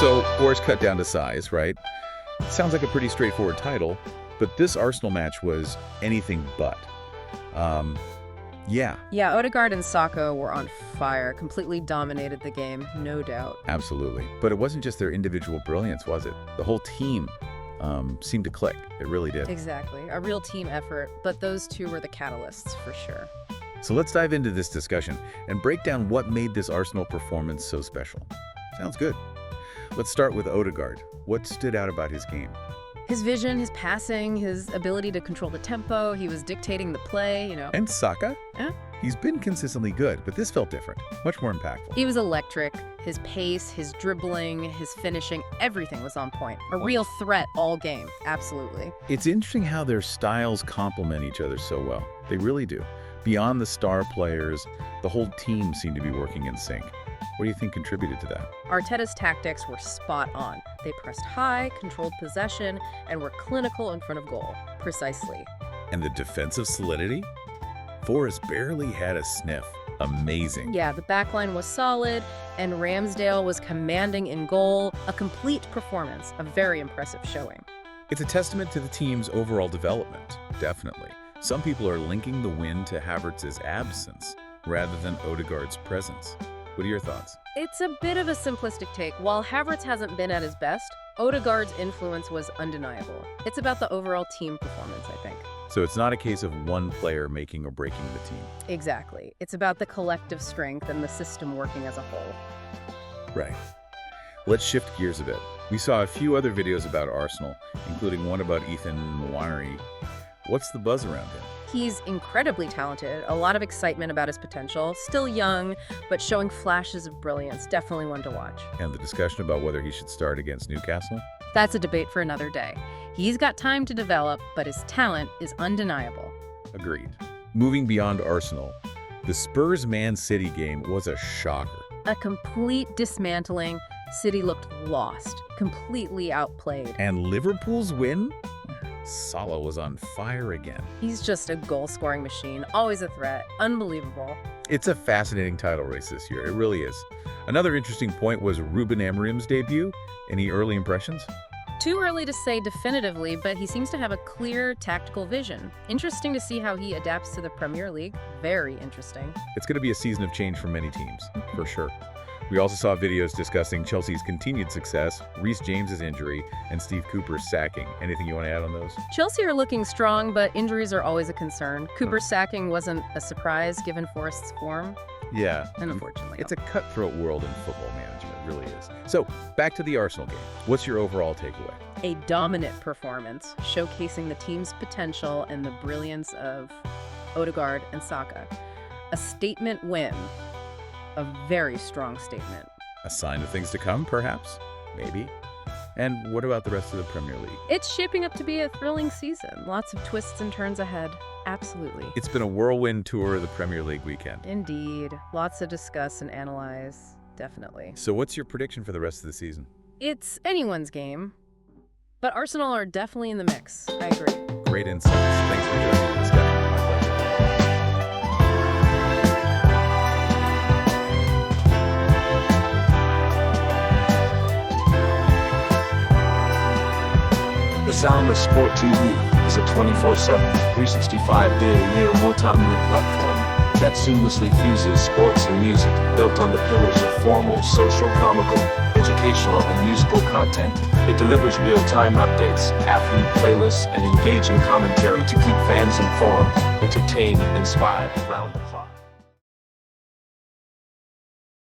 So, Boris cut down to size, right? Sounds like a pretty straightforward title, but this Arsenal match was anything but. Yeah. Yeah, Odegaard and Saka were on fire, completely dominated the game, no doubt. Absolutely. But it wasn't just their individual brilliance, was it? The whole team seemed to click. It really did. Exactly. A real team effort, but those two were the catalysts for sure. So let's dive into this discussion and break down what made this Arsenal performance so special. Sounds good. Let's start with Odegaard. What stood out about his game? His vision, his passing, his ability to control the tempo, he was dictating the play, And Saka? Yeah. He's been consistently good, but this felt different, much more impactful. He was electric. His pace, his dribbling, his finishing, everything was on point. A real threat all game, absolutely. It's interesting how their styles complement each other so well. They really do. Beyond the star players, the whole team seemed to be working in sync. What do you think contributed to that? Arteta's tactics were spot on. They pressed high, controlled possession, and were clinical in front of goal. Precisely. And the defensive solidity? Forrest barely had a sniff. Amazing. Yeah, the backline was solid, and Ramsdale was commanding in goal. A complete performance, a very impressive showing. It's a testament to the team's overall development, definitely. Some people are linking the win to Havertz's absence rather than Odegaard's presence. What are your thoughts? It's a bit of a simplistic take. While Havertz hasn't been at his best, Odegaard's influence was undeniable. It's about the overall team performance, I think. So it's not a case of one player making or breaking the team. Exactly. It's about the collective strength and the system working as a whole. Right. Let's shift gears a bit. We saw a few other videos about Arsenal, including one about Ethan Nwaneri. What's the buzz around him? He's incredibly talented, a lot of excitement about his potential, still young, but showing flashes of brilliance, definitely one to watch. And the discussion about whether he should start against Newcastle? That's a debate for another day. He's got time to develop, but his talent is undeniable. Agreed. Moving beyond Arsenal, the Spurs-Man City game was a shocker. A complete dismantling. City looked lost, completely outplayed. And Liverpool's win? Salah was on fire again. He's just a goal-scoring machine, always a threat, unbelievable. It's a fascinating title race this year, it really is. Another interesting point was Ruben Amorim's debut. Any early impressions? Too early to say definitively, but he seems to have a clear tactical vision. Interesting to see how he adapts to the Premier League. Very interesting. It's going to be a season of change for many teams, for sure. We also saw videos discussing Chelsea's continued success, Reece James's injury, and Steve Cooper's sacking. Anything you want to add on those? Chelsea are looking strong, but injuries are always a concern. Cooper's sacking wasn't a surprise given Forrest's form. Yeah. And unfortunately. It's a cutthroat world in football management, it really is. So, back to the Arsenal game. What's your overall takeaway? A dominant performance, showcasing the team's potential and the brilliance of Odegaard and Saka. A statement win. A very strong statement. A sign of things to come, perhaps? Maybe. And what about the rest of the Premier League? It's shaping up to be a thrilling season. Lots of twists and turns ahead. Absolutely. It's been a whirlwind tour of the Premier League weekend. Indeed. Lots to discuss and analyze. Definitely. So what's your prediction for the rest of the season? It's anyone's game. But Arsenal are definitely in the mix. I agree. Great insights. Thanks for joining the discussion. The Sound of Sport TV is a 24/7, 365-day-a-year multimedia platform that seamlessly fuses sports and music, built on the pillars of formal, social, comical, educational, and musical content. It delivers real-time updates, athlete playlists, and engaging commentary to keep fans informed, entertained, and inspired around the